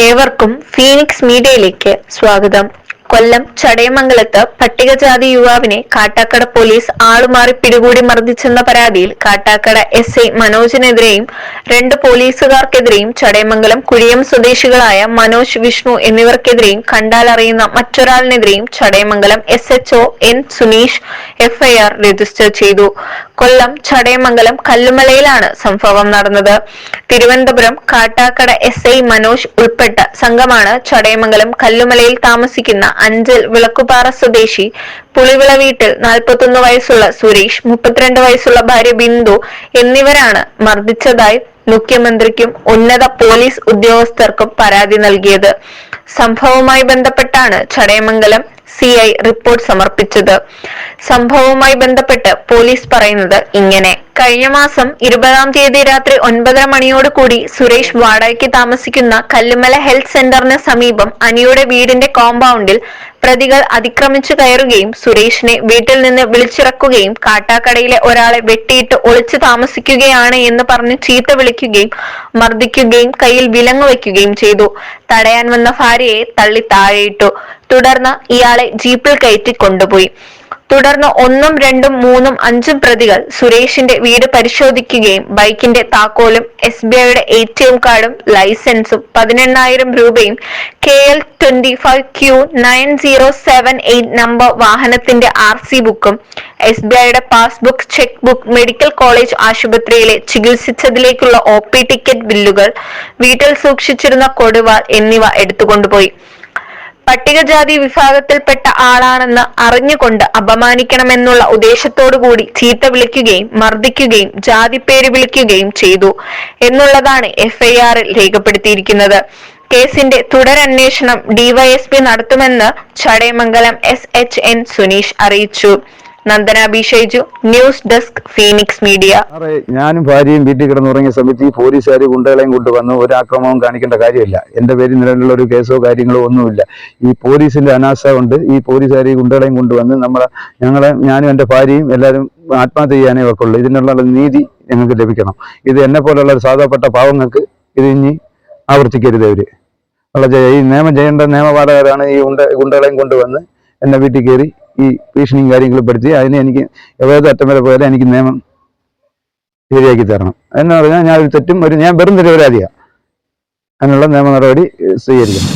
ഏവർക്കും ഫീനിക്സ് മീഡിയയിലേക്ക് സ്വാഗതം. കൊല്ലം ചടയമംഗലത്ത് പട്ടികജാതി യുവാവിനെ കാട്ടാക്കട പോലീസ് ആളുമാറി പിടികൂടി മർദ്ദിച്ചെന്ന പരാതിയിൽ കാട്ടാക്കട SI മനോജിനെതിരെയും 2 പോലീസുകാർക്കെതിരെയും ചടയമംഗലം കുഴിയം സ്വദേശികളായ മനോജ്, വിഷ്ണു എന്നിവർക്കെതിരെയും കണ്ടാലറിയുന്ന മറ്റൊരാളിനെതിരെയും Chadayamangalam SHO N Suneesh FIR register ചെയ്തു. കൊല്ലം ചടയമംഗലം കല്ലുമലയിലാണ് സംഭവം നടന്നത്. തിരുവനന്തപുരം കാട്ടാക്കട SI മനോജ് ഉൾപ്പെട്ട സംഘമാണ് ചടയമംഗലം കല്ലുമലയിൽ താമസിക്കുന്ന അഞ്ചൽ വിളക്കുപാറ സ്വദേശി പുളിവിള വീട്ടിൽ 41 വയസ്സുള്ള സുരേഷ്, 32 വയസ്സുള്ള ഭാര്യ ബിന്ദു എന്നിവരാണ് മർദ്ദിച്ചതായി മുഖ്യമന്ത്രിക്കും ഉന്നത പോലീസ് ഉദ്യോഗസ്ഥർക്കും പരാതി നൽകിയത്. സംഭവവുമായി ബന്ധപ്പെട്ടാണ് ചടയമംഗലം CI റിപ്പോർട്ട് സമർപ്പിച്ചത്. സംഭവവുമായി ബന്ധപ്പെട്ട് പോലീസ് പറയുന്നത് ഇങ്ങനെ: കഴിഞ്ഞ മാസം 20-ാം തീയതി രാത്രി 9:30 മണിയോട് കൂടി സുരേഷ് വാടകയ്ക്ക് താമസിക്കുന്ന കല്ലുമല ഹെൽത്ത് സെന്ററിന് സമീപം അനിയുടെ വീടിന്റെ കോമ്പൗണ്ടിൽ പ്രതികൾ അതിക്രമിച്ചു കയറുകയും സുരേഷിനെ വീട്ടിൽ നിന്ന് വിളിച്ചിറക്കുകയും കാട്ടാക്കടയിലെ ഒരാളെ വെട്ടിയിട്ട് ഒളിച്ചു താമസിക്കുകയാണ് എന്ന് പറഞ്ഞ് ചീത്ത വിളിക്കുകയും മർദ്ദിക്കുകയും കയ്യിൽ വിലങ്ങ് വയ്ക്കുകയും ചെയ്തു. തടയാൻ വന്ന ഭാര്യയെ തള്ളി താഴെയിട്ടു. തുടർന്ന് ഇയാളെ ജീപ്പിൽ കയറ്റി കൊണ്ടുപോയി. തുടർന്ന് 1, 2, 3, 5 പ്രതികൾ സുരേഷിന്റെ വീട് പരിശോധിക്കുകയും ബൈക്കിന്റെ താക്കോലും SBIയുടെ ATM കാർഡും ലൈസൻസും 18,000 രൂപയും KL 25Q9078 നമ്പർ വാഹനത്തിന്റെ RC ബുക്കും SBIയുടെ passbook, cheque book, medical college ആശുപത്രിയിലെ ചികിത്സിച്ചതിലേക്കുള്ള OP ടിക്കറ്റ് ബില്ലുകൾ, വീട്ടിൽ സൂക്ഷിച്ചിരുന്ന കൊടുവാൾ എന്നിവ എടുത്തുകൊണ്ടുപോയി. പട്ടികജാതി വിഭാഗത്തിൽപ്പെട്ട ആളാണെന്ന് അറിഞ്ഞുകൊണ്ട് അപമാനിക്കണമെന്നുള്ള ഉദ്ദേശത്തോടുകൂടി ചീത്ത വിളിക്കുകയും മർദ്ദിക്കുകയും ജാതിപ്പേര് വിളിക്കുകയും ചെയ്തു എന്നുള്ളതാണ് FIRൽ രേഖപ്പെടുത്തിയിരിക്കുന്നത്. കേസിന്റെ തുടരന്വേഷണം DYSP നടത്തുമെന്ന് ചടയമംഗലം SHN സുനീഷ് അറിയിച്ചു. Nandana B. Shaiju, news desk, Phoenix media. ഞാനും ഭാര്യയും വീട്ടിൽ കിടന്നുറങ്ങിയ സമയത്ത് ഈ പോലീസുകാർ ഗുണ്ടകളെയും കൊണ്ടുവന്ന് ഒരു ആക്രമണവും കാണിക്കേണ്ട കാര്യമില്ല. എൻ്റെ പേരിൽ നിലവിലുള്ള ഒരു കേസോ കാര്യങ്ങളോ ഒന്നുമില്ല. ഈ പോലീസിന്റെ അനാസ കൊണ്ട് ഈ പോലീസുകാർ ഈ ഗുണ്ടകളെയും കൊണ്ടുവന്ന് ഞാനും എൻ്റെ ഭാര്യയും എല്ലാവരും ആത്മഹത്യ ചെയ്യാനേ വെക്കുള്ളൂ. ഇതിനുള്ള നീതി ഞങ്ങൾക്ക് ലഭിക്കണം. ഇത് എന്നെ പോലുള്ള ഒരു സാധാപ്പെട്ട പാവങ്ങൾക്ക് ഇത് ഇനി ആവർത്തിക്കരുത്. അവര് ഈ നിയമം ചെയ്യേണ്ട നിയമപാലകരാണ് ഈ ഗുണ്ടകളെയും കൊണ്ടുവന്ന് എന്നെ വീട്ടിൽ കയറി ഈ ഭീഷണിയും കാര്യങ്ങളും പഠിച്ച് അതിനെ എനിക്ക് ഏത് അറ്റം വരെ പോയാലും എനിക്ക് നിയമം ശരിയാക്കി തരണം എന്ന് പറഞ്ഞാൽ ഞാൻ ഒരു തെറ്റും ഞാൻ വെറും നിരപരാധിയാണ്. അതിനുള്ള നിയമ നടപടി സ്വീകരിക്കണം.